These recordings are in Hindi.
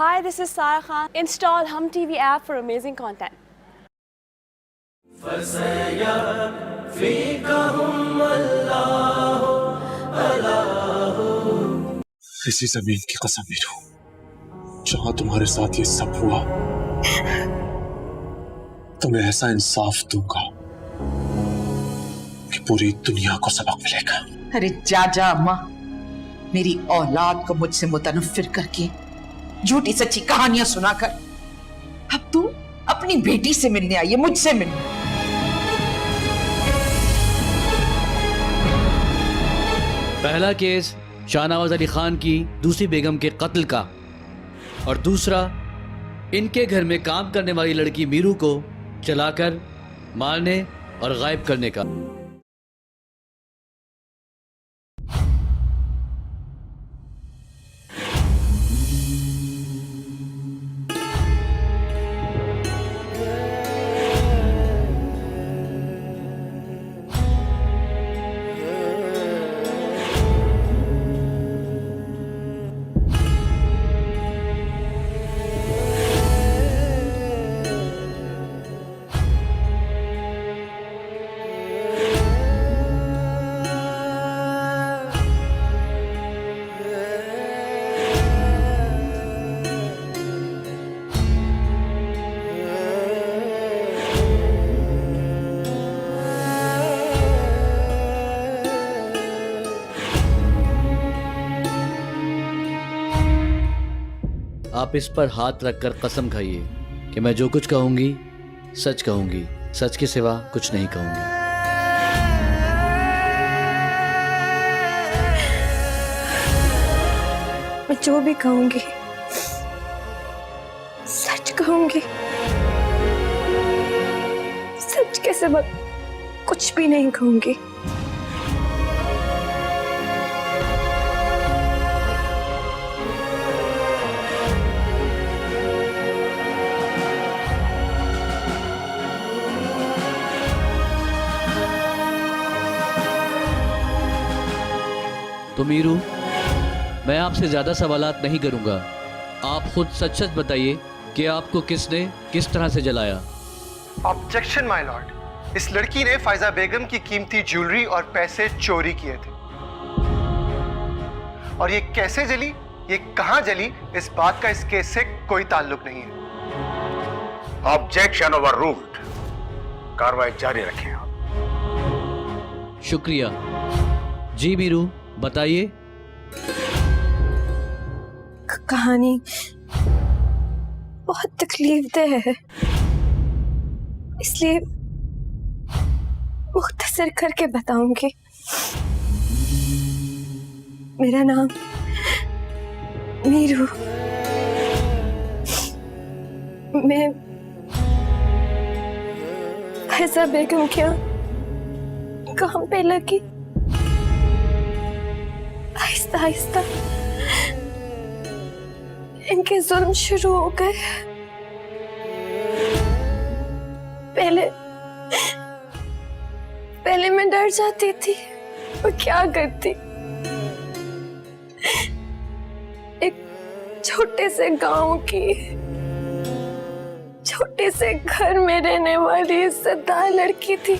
Hi, this is Sarah Khan. Install Hum TV app for amazing content. इसी जमीन की कसम वीरू, जहां तुम्हारे साथ ये सब हुआ, तुम्हें ऐसा इंसाफ दूंगा कि पूरी दुनिया को सबक मिलेगा। अरे जा जा अम्मा, मेरी औलाद को मुझसे मुतनफ्फिर करके झूठी सच्ची कहानियां सुनाकर अब तू अपनी बेटी से मिलने आई है, मुझसे मिलने। पहला केस शाहनवाज अली खान की दूसरी बेगम के कत्ल का और दूसरा इनके घर में काम करने वाली लड़की मीरू को चलाकर मारने और गायब करने का। आप इस पर हाथ रखकर कसम खाइए कि मैं जो कुछ कहूंगी सच कहूंगी, सच के सिवा कुछ नहीं कहूंगी। मैं जो भी कहूंगी सच कहूंगी, सच के सिवा कुछ भी नहीं कहूंगी। तो मीरू, मैं आपसे ज्यादा सवालात नहीं करूंगा। आप खुद सच सच बताइए कि आपको किसने किस तरह से जलाया। ऑब्जेक्शन माय लॉर्ड, इस लड़की ने फायजा बेगम की कीमती ज्वेलरी और पैसे चोरी किए थे और ये कैसे जली, ये कहां जली, इस बात का इस केस से कोई ताल्लुक नहीं है। Objection overruled. कार्रवाई जारी रखें आप। शुक्रिया। जी मीरू, बताइए। कहानी बहुत तकलीफदेह है, इसलिए मुख्तसर करके बताऊंगी। मेरा नाम मीरू, मैं फैजा बेगम के यहाँ काम पे लगी। आहिस्ता आहिस्ता इनके जुल्म शुरू हो गए। पहले मैं डर जाती थी और क्या करती, एक छोटे से गांव की छोटे से घर में रहने वाली इज्जतदार लड़की थी।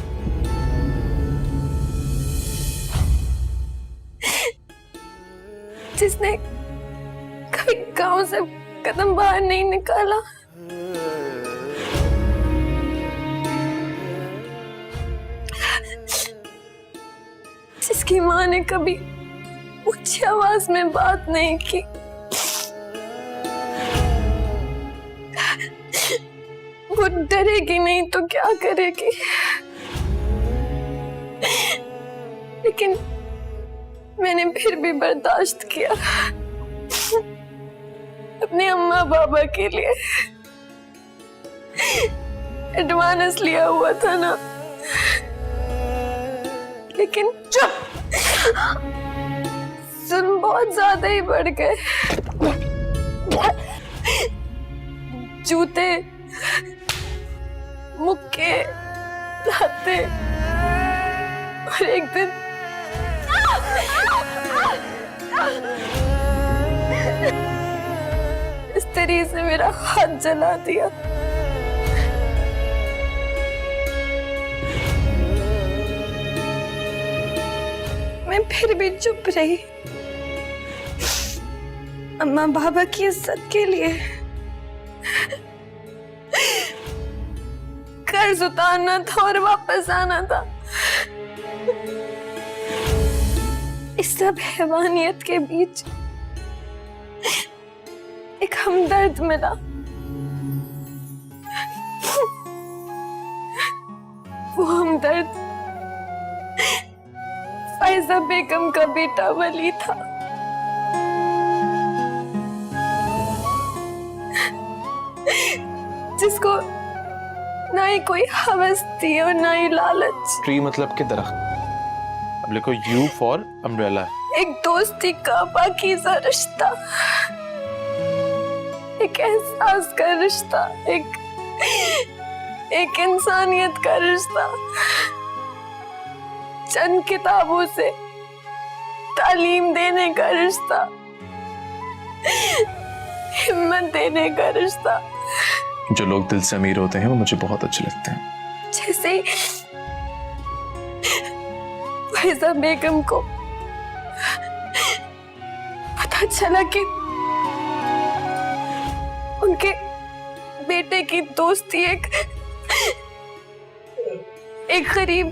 जिसने कभी गांव से कदम बाहर नहीं निकाला। जिसकी माँ ने कभी ऊंची आवाज में बात नहीं की। वो डरेगी नहीं तो क्या करेगी। लेकिन मैंने फिर भी बर्दाश्त किया अपने अम्मा बाबा के लिए। एडवांस लिया हुआ था ना। लेकिन जुल्म बहुत ज्यादा ही बढ़ गए। जूते, मुक्के, लाते और एक दिन बिस्तरी से मेरा हाथ जला दिया। मैं फिर भी चुप रही। अम्मा बाबा की इज्जत के लिए कर्ज उतारना था और वापस आना था। इस सब हैवानियत के बीच एक हमदर्द मिला। वो हमदर्द फायजा बेगम का बेटा वली था। जिसको ना ही कोई हवस थी और ना ही लालच। ट्री मतलब के दरख्त। अब लिखो यू फॉर अम्ब्रेला। एक दोस्ती का पाकीज़ा रिश्ता, एक एहसास का रिश्ता, एक इंसानियत का रिश्ता, चंद किताबों से तालीम देने का रिश्ता, हिम्मत देने का रिश्ता। जो लोग दिल से अमीर होते हैं वो मुझे बहुत अच्छे लगते हैं। जैसे फायजा बेगम को पता चला कि उनके बेटे की दोस्ती एक गरीब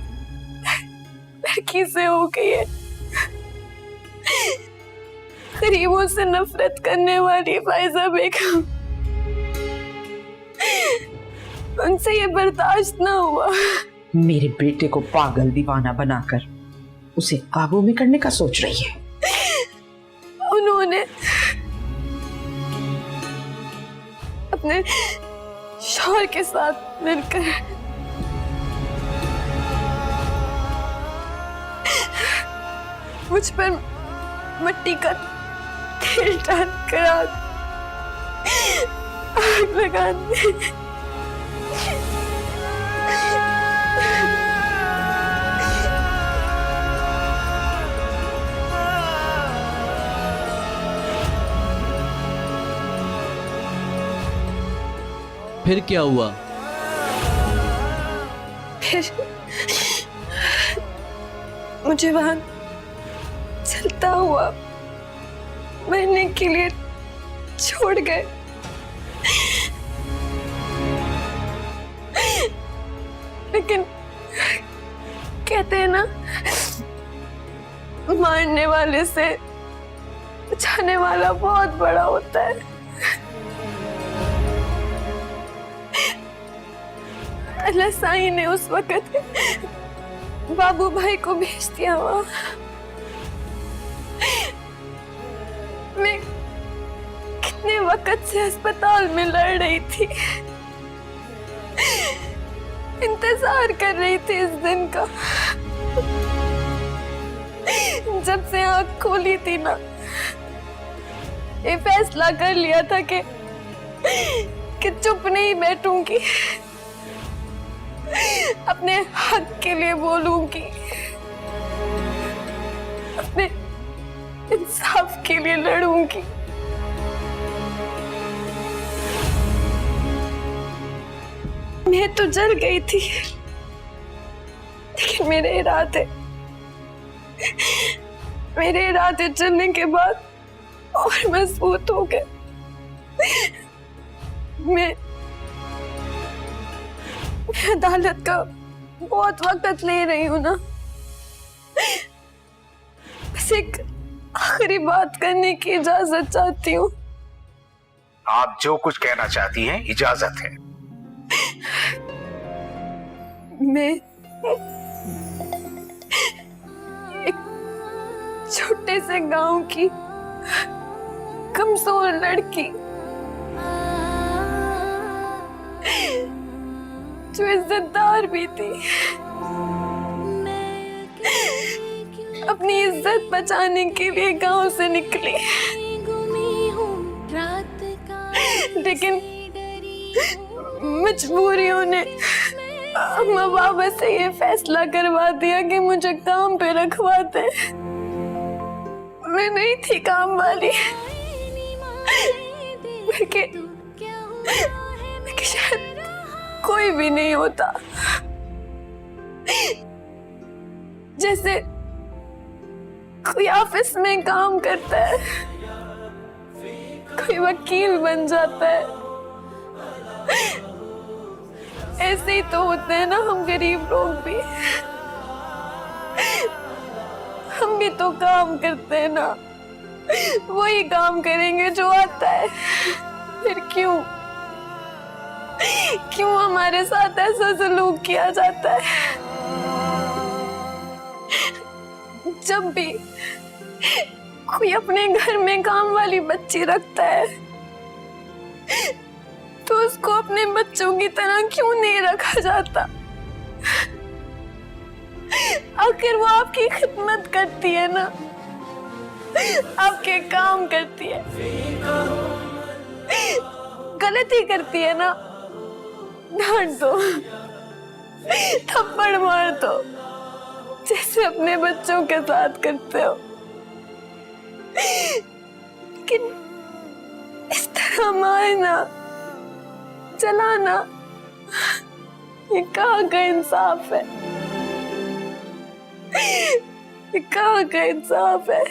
लड़की से हो गई है। गरीबों से नफरत करने वाली फायजा बेगम, उनसे ये बर्दाश्त ना हुआ। मेरे बेटे को पागल दीवाना बनाकर उसे काबू में करने का सोच रही है। उन्होंने अपने शौहर के साथ मिलकर मुझ पर मिट्टी का तेल डालकर आग लगा दी। फिर क्या हुआ? फिर मुझे वहां चलता हुआ मरने के लिए छोड़ गए। लेकिन कहते हैं ना, मारने वाले से बचाने वाला बहुत बड़ा होता है। अल्लाह साईं ने उस वक्त बाबू भाई को भेज दिया वहां। मैं कितने वक्त से अस्पताल में लड़ रही थी, इंतजार कर रही थी इस दिन का। जब से आंख खोली थी ना, ये फैसला कर लिया था कि चुप नहीं बैठूंगी, अपने हक के लिए बोलूंगी, अपने इंसाफ के लिए लड़ूंगी। मैं तो जल गई थी, लेकिन मेरे इरादे जलने के बाद और मजबूत हो गए। मैं अदालत का बहुत वक्त ले रही हूँ ना, बस एक आखिरी बात करने की इजाजत चाहती हूँ। आप जो कुछ कहना चाहती हैं इजाजत है। मैं एक छोटे से गांव की कमजोर लड़की, जो इज्जतदार भी थी, अपनी इज्जत बचाने के लिए गांव से निकली। लेकिन मजबूरियों ने अम्मा बाबा से ये फैसला करवा दिया कि मुझे काम पे रखवाते। मैं नहीं थी काम वाली, लेकिन शायद कोई भी नहीं होता। जैसे कोई ऑफिस में काम करता है, कोई वकील बन जाता है, ऐसे ही तो होते हैं ना हम गरीब लोग भी। हम भी तो काम करते हैं ना, वही काम करेंगे जो आता है। फिर क्यों हमारे साथ ऐसा सलूक किया जाता है? जब भी कोई अपने घर में काम वाली बच्ची रखता है तो उसको अपने बच्चों की तरह क्यों नहीं रखा जाता? आखिर वो आपकी खिदमत करती है ना, आपके काम करती है। गलती करती है ना, डांट दो, थप्पड़ मार दो, जैसे अपने बच्चों के साथ करते हो। लेकिन इस तरह मारना, चलाना, ये कहाँ का इंसाफ है? ये कहाँ का इंसाफ है?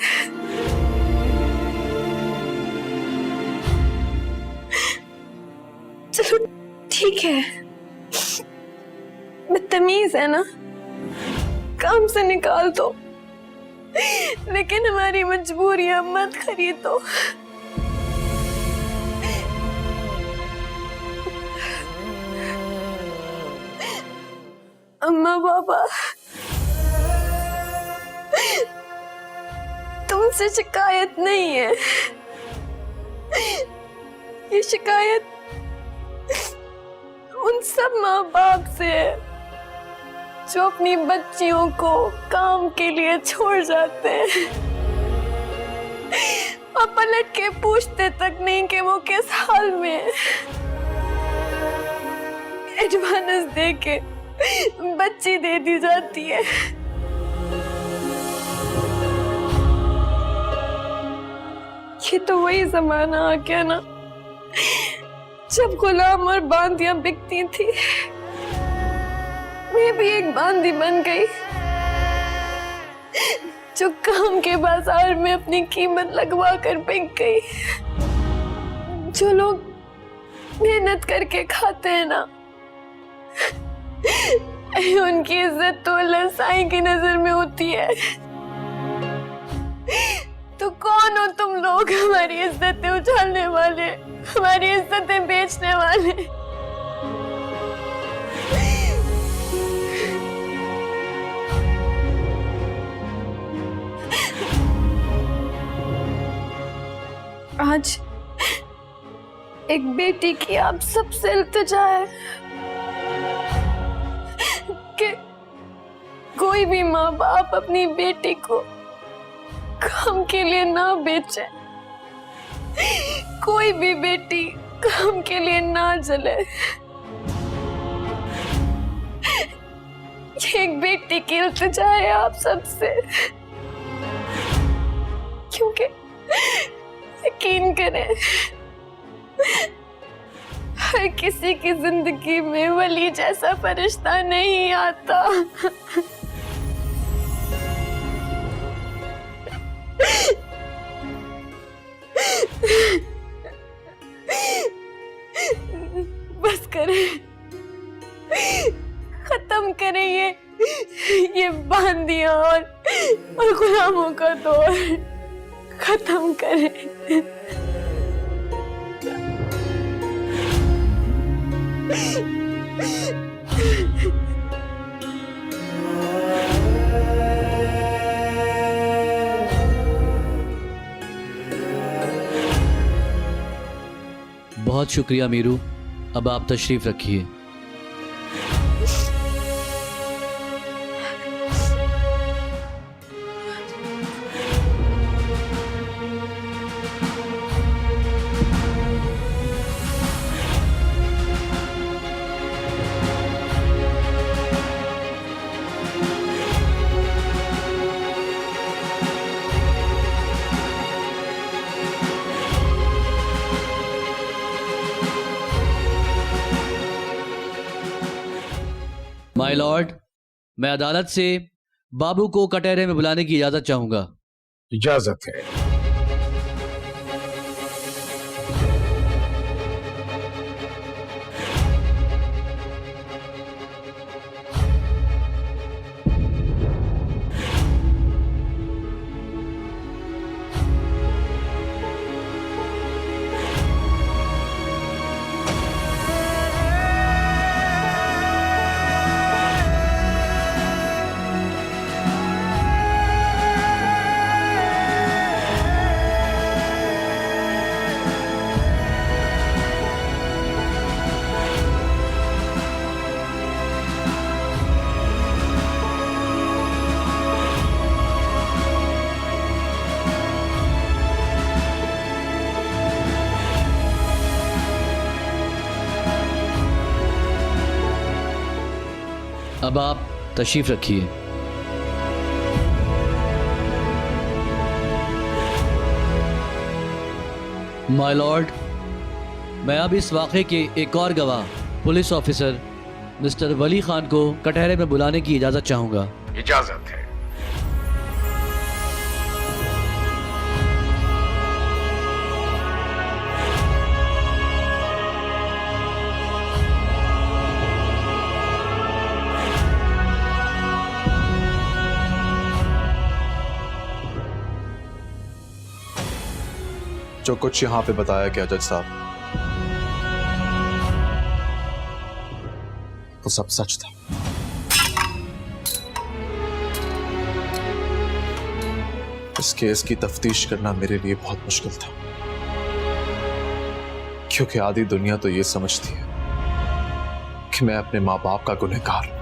चलो ठीक है, बदतमीज है ना, काम से निकाल दो, लेकिन हमारी मजबूरियां मत खरीदो। अम्मा पापा, तुमसे शिकायत नहीं है, ये शिकायत उन सब माँ बाप से है जो अपनी बच्चियों को काम के लिए छोड़ जाते हैं और पलट के पूछते तक नहीं कि वो किस हाल में है। एडवांस दे के बच्ची दे दी जाती है। ये तो वही जमाना आ गया ना जब गुलाम और बांदियां बिकती थी। मैं भी एक बांदी बन गई जो काम के बाजार में अपनी कीमत लगवा कर बिक गई। जो लोग मेहनत करके खाते हैं ना, उनकी इज्जत तो अल्लाह साईं की नजर में होती है। तो कौन हो तुम लोग हमारी इज्जतें उछालने वाले, हमारी इज्जतें बेचने वाले? आज एक बेटी की आप सबसे इल्तिजा है कि कोई भी माँ बाप अपनी बेटी को काम के लिए ना बेचे, कोई भी बेटी काम के लिए ना जले। ये एक बेटी की इल्तिजा है आप सबसे, क्योंकि यकीन करें हर किसी की जिंदगी में वली जैसा फरिश्ता नहीं आता। बस करें, खत्म करें ये बांदियां और गुलामों का दौर खत्म करें। बहुत शुक्रिया मीरू, अब आप तशरीफ रखिए। माय लॉर्ड, मैं अदालत से बाबू को कटहरे में बुलाने की इजाजत चाहूंगा। इजाजत है। अब आप तशरीफ रखिए। माय लॉर्ड, मैं अब इस वाक़े के एक और गवाह पुलिस ऑफिसर मिस्टर वली खान को कटहरे में बुलाने की इजाज़त चाहूँगा। इजाजत है। जो कुछ यहाँ पे बताया गया जज साहब, वो सब सच था। इस केस की तफ्तीश करना मेरे लिए बहुत मुश्किल था, क्योंकि आधी दुनिया तो ये समझती है कि मैं अपने माँ बाप का गुनहगार हूं,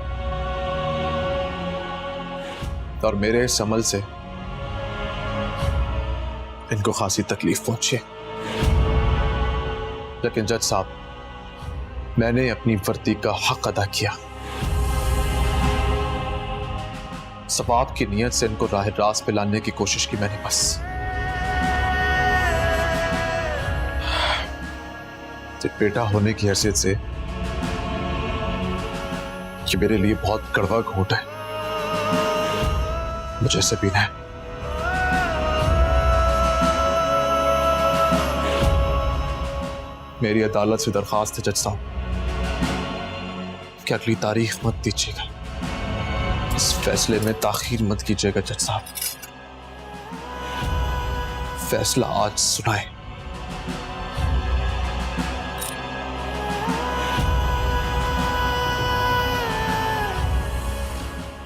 और मेरे इस अमल से इनको खासी तकलीफ पहुंची। लेकिन जज साहब, मैंने अपनी वर्दी का हक अदा किया। सवाब की नीयत से इनको राह रास्त पे लाने की कोशिश की मैंने बस। एक बेटा होने की हैसियत से ये मेरे लिए बहुत कड़वा घूंट है, मुझे इसे पीना है। मेरी अदालत से दरखास्त है जज साहब कि अगली तारीख मत दीजिएगा, इस फैसले में ताखीर मत कीजिएगा जज साहब। फैसला आज सुनाए।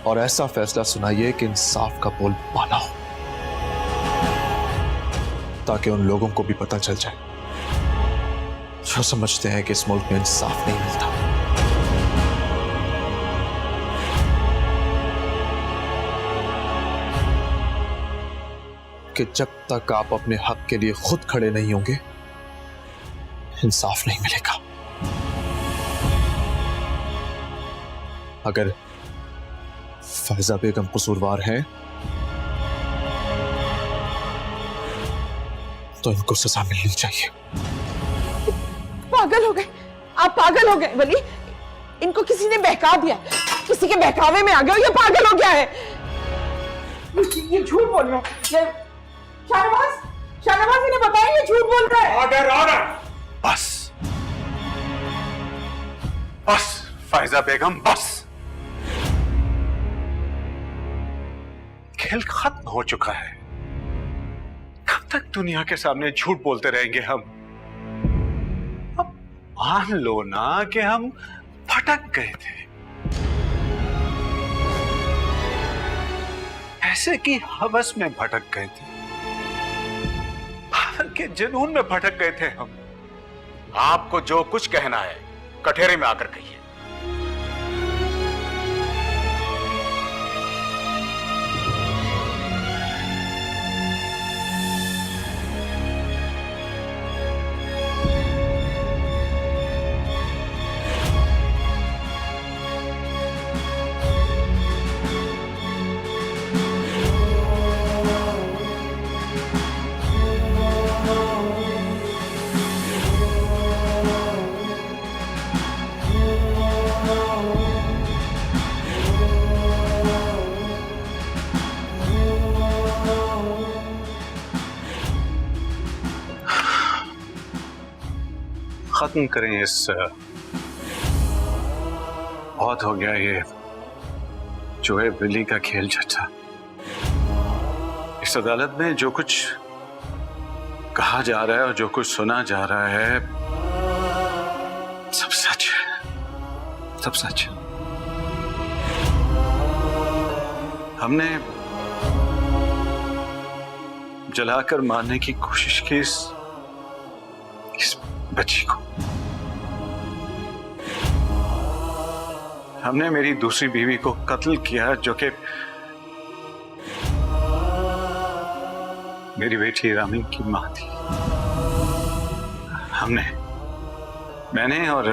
और ऐसा फैसला सुनाइए कि इंसाफ का बोल बाला हो, ताकि उन लोगों को भी पता चल जाए जो समझते हैं कि इस मुल्क में इंसाफ नहीं मिलता। कि जब तक आप अपने हक के लिए खुद खड़े नहीं होंगे, इंसाफ नहीं मिलेगा। अगर फैजा बेगम कसूरवार हैं तो इनको सजा मिलनी चाहिए। पागल हो गए आप, पागल हो गए वली। इनको किसी ने बहका दिया, किसी के बहकावे में आ गए, ये पागल हो गया है। ये झूठ बोल रहा है। शाहनवाज ने बताया ये झूठ बोल रहा है। Order order. बस बस फायजा बेगम, बस। खेल खत्म हो चुका है। कब तक दुनिया के सामने झूठ बोलते रहेंगे हम? अब मान लो ना कि हम भटक गए थे, ऐसे की हवस में भटक गए थे, पावर के जुनून में भटक गए थे हम। आपको जो कुछ कहना है कठेरे में आकर कहिए। खत्म करें इस बहुत हो गया ये चूहे बिल्ली का खेल चचा। इस अदालत में जो कुछ कहा जा रहा है और जो कुछ सुना जा रहा है सब सच है, सब सच है। हमने जलाकर मारने की कोशिश की इस बच्ची को। हमने मेरी दूसरी बीवी को कत्ल किया जो कि मेरी बेटी रामी की मां थी। मैंने और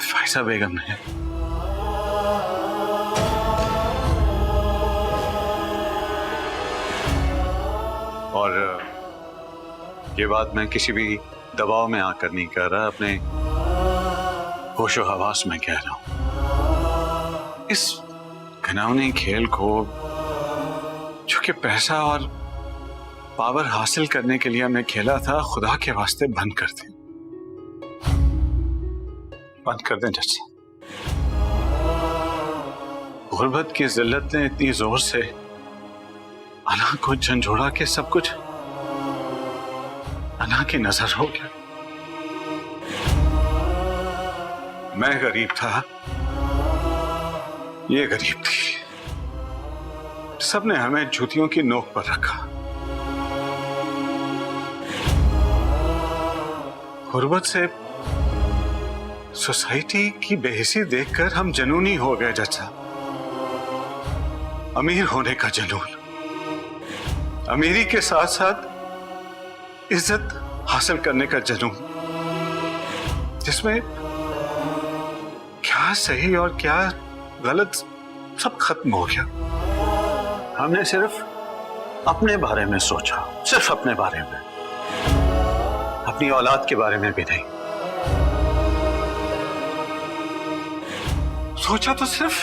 फायजा बेगम ने और ये बात मैं किसी भी दबाव में आकर नहीं कह रहा, अपने होशो हवास में कह रहा हूं। इस घिनौने खेल को जो कि पैसा और पावर हासिल करने के लिए मैं खेला था, खुदा के वास्ते बंद कर दें, बंद कर दें जच्चा। गुर्बत की जिल्लत ने इतनी जोर से अना को झंझोड़ा के सब कुछ अना की नजर हो गया। मैं गरीब था, ये गरीब थी, सबने हमें जूतियों की नोक पर रखा। गुर्बत से सोसाइटी की बेहिसी देखकर हम जनूनी हो गए जच्चा। अमीर होने का जनून, अमीरी के साथ साथ इज्जत हासिल करने का जुनून, जिसमें क्या सही और क्या गलत सब खत्म हो गया। हमने सिर्फ अपने बारे में सोचा, सिर्फ अपने बारे में, अपनी औलाद के बारे में भी नहीं। सोचा तो सिर्फ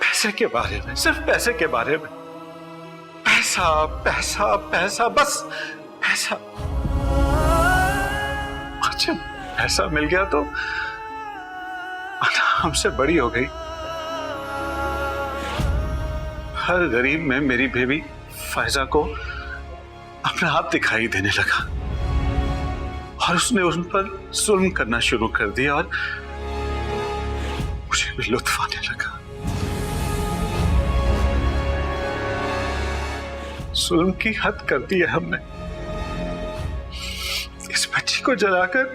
पैसे के बारे में, सिर्फ पैसे के बारे में। पैसा पैसा पैसा, बस पैसा। अच्छा, पैसा मिल गया तो हमसे बड़ी हो गई। हर गरीब में मेरी बेबी फायजा को अपना हाथ दिखाई देने लगा और उसने उन पर जुल्म करना शुरू कर दिया और मुझे भी लुत्फ आने लगा। जुल्म की हद कर दी है हमने। इस बच्ची को जलाकर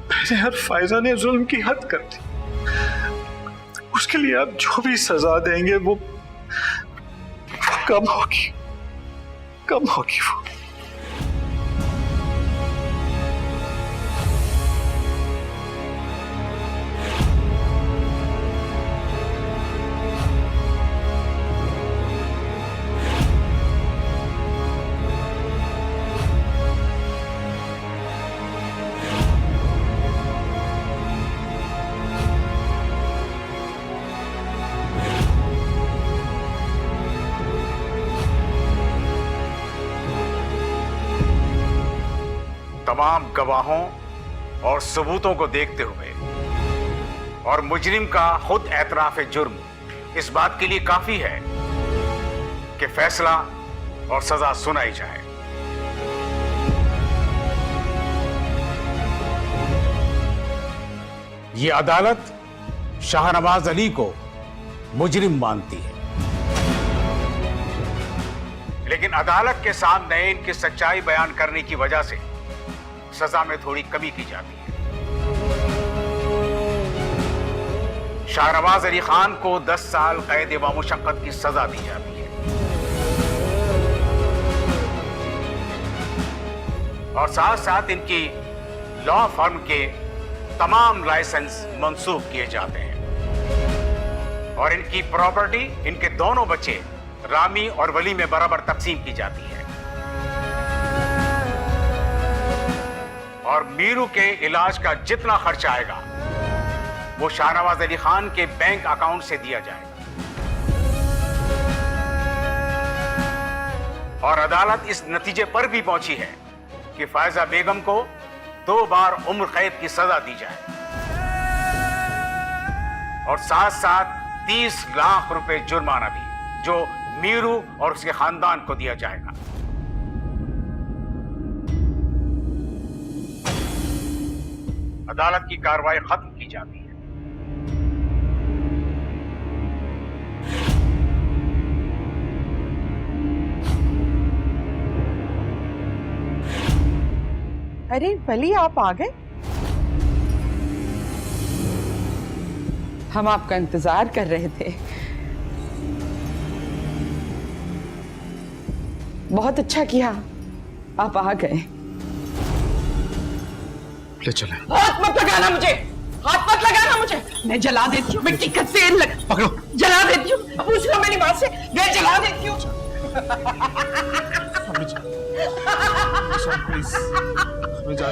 मैंने और फायजा ने जुल्म की हद कर दी। उसके लिए आप जो भी सजा देंगे वो कम होगी, कम होगी वो। तमाम गवाहों और सबूतों को देखते हुए और मुजरिम का खुद एतराफ जुर्म इस बात के लिए काफी है कि फैसला और सजा सुनाई जाए। ये अदालत शाहनवाज अली को मुजरिम मानती है, लेकिन अदालत के सामने इनकी सच्चाई बयान करने की वजह से सजा में थोड़ी कमी की जाती है। शाहनवाज अली खान को 10 साल कैद व मुशक्कत की सजा दी जाती है और साथ साथ इनकी लॉ फर्म के तमाम लाइसेंस मंसूख किए जाते हैं और इनकी प्रॉपर्टी इनके दोनों बच्चे रामी और वली में बराबर तकसीम की जाती है और मीरू के इलाज का जितना खर्च आएगा वो शाहनवाज अली खान के बैंक अकाउंट से दिया जाएगा। और अदालत इस नतीजे पर भी पहुंची है कि फायजा बेगम को 2 बार उम्र कैद की सजा दी जाए और साथ साथ 30 लाख रुपए जुर्माना भी, जो मीरू और उसके खानदान को दिया जाएगा। अदालत की कार्रवाई खत्म की जाती है। अरे वली, आप आ गए? हम आपका इंतजार कर रहे थे। बहुत अच्छा किया आप आ गए। ले चले। हाथ मत लगाना मुझे, हाथ मत लगाना मुझे, मैं जला देती हूँ, मिट्टी का तेल पकड़ो, जला देती हूँ। पूछ लो मेरी माँ से, मैं जला देती हूँ। प्लीज हमें जा।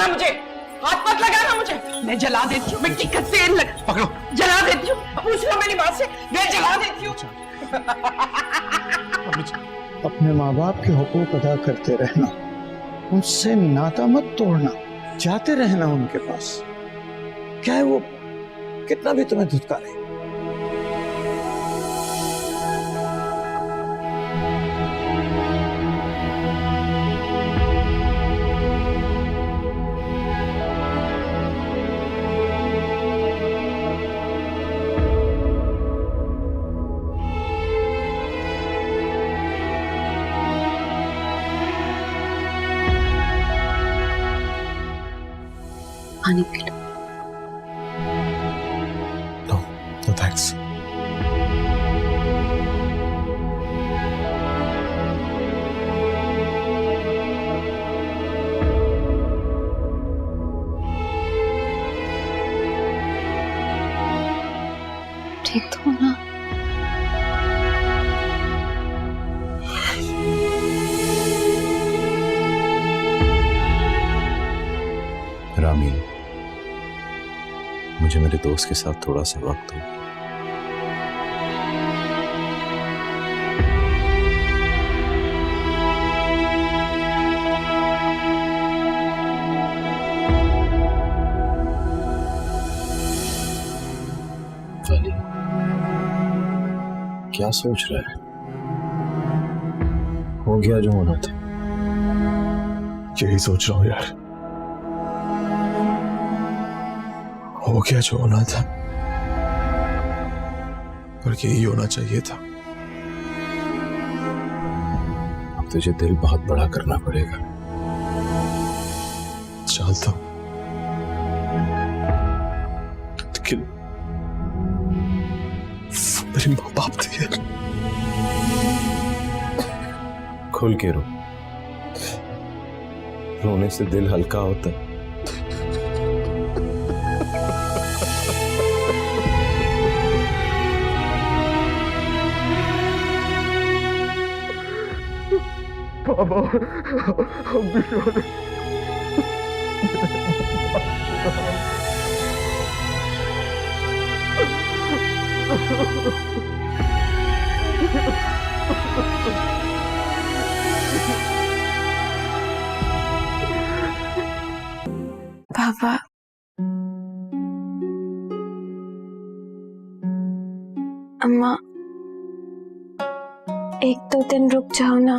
मुझे, हाथ मत लगाना मुझे, मैं जला देती हूँ, मिट्टी का तेल पकड़ो, जला देती हूँ। पूछ लो मेरी माँ से, मैं जला देती हूँ। अपने माँ बाप के हुकूक अदा करते रहना, उनसे नाता मत तोड़ना, जाते रहना उनके पास, क्या है वो कितना भी तुम्हें धुतकारे। पानी पी लो। No, no thanks. ठीक तो हो ना? रामीन, मुझे मेरे दोस्त के साथ थोड़ा सा वक्त दो। क्या सोच रहा है? हो गया जो होना था। यही सोच रहा हूं यार, हो गया जो होना था, और यही होना चाहिए था। अब तुझे दिल बहुत बड़ा करना पड़ेगा। चाहता हूं, लेकिन मेरे माँ बाप थे यार। खुल के रो, रोने से दिल हल्का होता है। बाबा, हम भी रोने। पापा, अम्मा एक दो दिन रुक जाओ ना।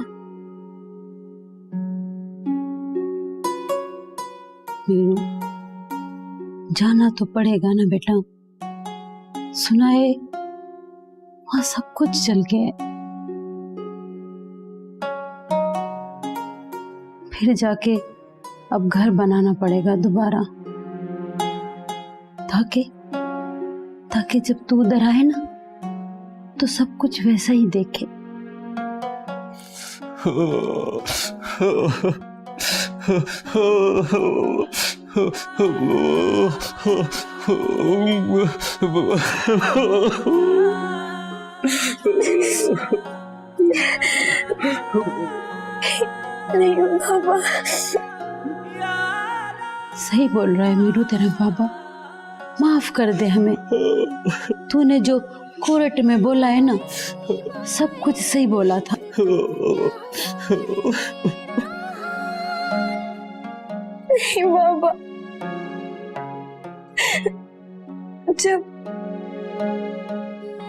मीनू, जाना तो पड़ेगा ना बेटा। सुना है वहां सब कुछ चल गया, फिर जाके अब घर बनाना पड़ेगा दोबारा, ताकि जब तू उधर आए ना तो सब कुछ वैसा ही देखे। नहीं बाबा। सही बोल रहा है मीरू तेरा बाबा, माफ कर दे हमें। तूने जो कोर्ट में बोला है ना, सब कुछ सही बोला था। नहीं बाबा, जब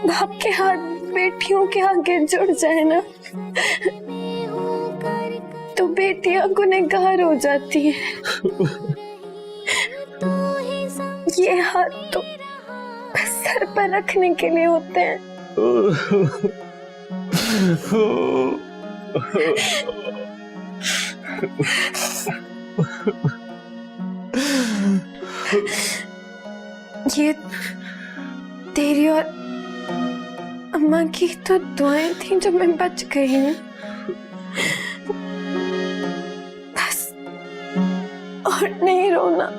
बाप के हाथ बेटियों के आगे जुड़ जाए ना, तो बेटियां गुनहगार हो जाती है। ये हाथ तो सर पर रखने के लिए होते हैं। ये तेरी और अम्मा की तो दुआएं थी जो मैं बच गई हूँ। बस और नहीं रोना।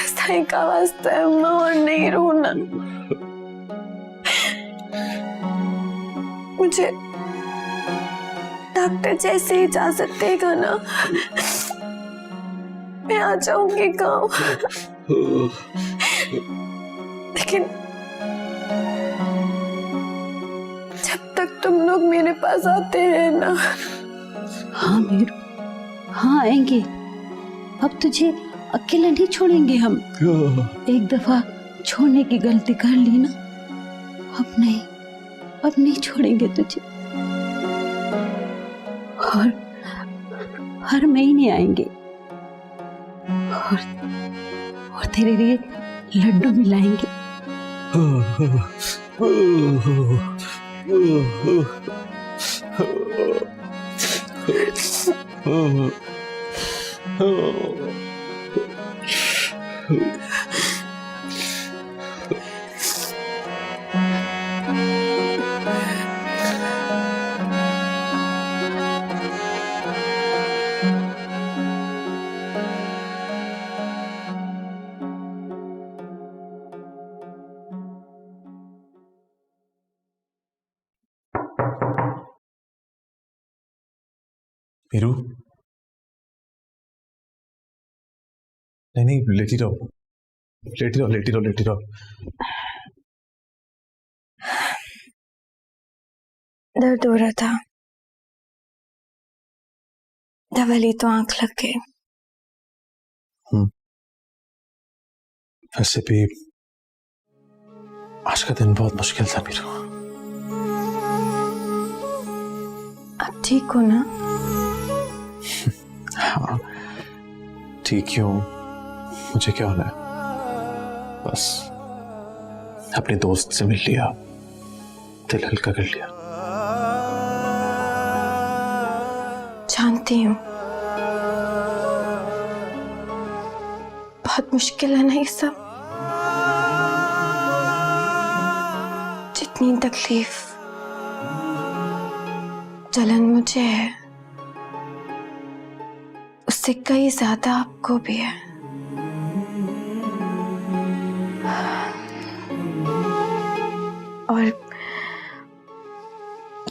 साईं का वास्ता है अम्मा, और नहीं रोना। मुझे डॉक्टर जैसे इजाजत देगा ना, मैं आ जाऊंगी गांव। लेकिन जब तक तुम लोग मेरे पास आते हैं ना। हाँ मीरू, हाँ आएंगे। अब तुझे अकेला नहीं छोड़ेंगे हम। एक दफा छोड़ने की गलती कर ली ना, अब नहीं छोड़ेंगे तुझे। और हर महीने आएंगे और तेरे लिए लड्डू भी लाएंगे। मीरू, नहीं लेटी रहो, लेटी रहो, लेटी रहो, लेटी रहो। दर्द हो रहा था, दवा ली तो आंख लग गई। वैसे भी आज का दिन बहुत मुश्किल था मीरू। अब ठीक हो ना? हाँ ठीक क्यों, मुझे क्या होना है? बस अपने दोस्त से मिल लिया, दिल हल्का कर लिया। जानती हूँ बहुत मुश्किल है ना ये सब। जितनी तकलीफ जलन मुझे है, उससे कई ज्यादा आपको भी है। और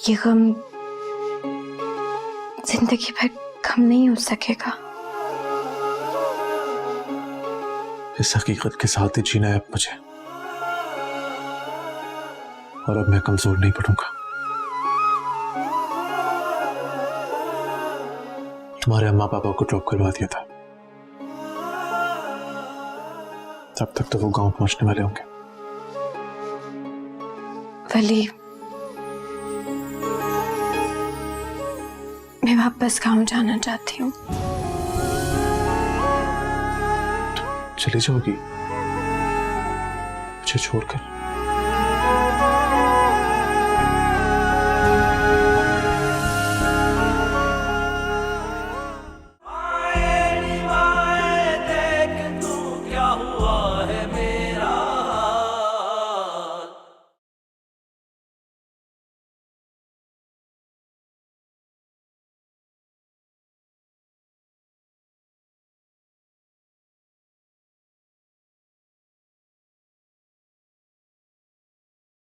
ये गम जिंदगी भर कम नहीं हो सकेगा। इस हकीकत के साथ ही जीना है अब मुझे, और अब मैं कमजोर नहीं पड़ूंगा। तुम्हारे अम्मा पापा को ड्रॉप करवा दिया था, तब तक तो वो गांव पहुंचने वाले होंगे। वली, वापस गांव जाना चाहती हूँ। चली जाओगी मुझे छोड़कर?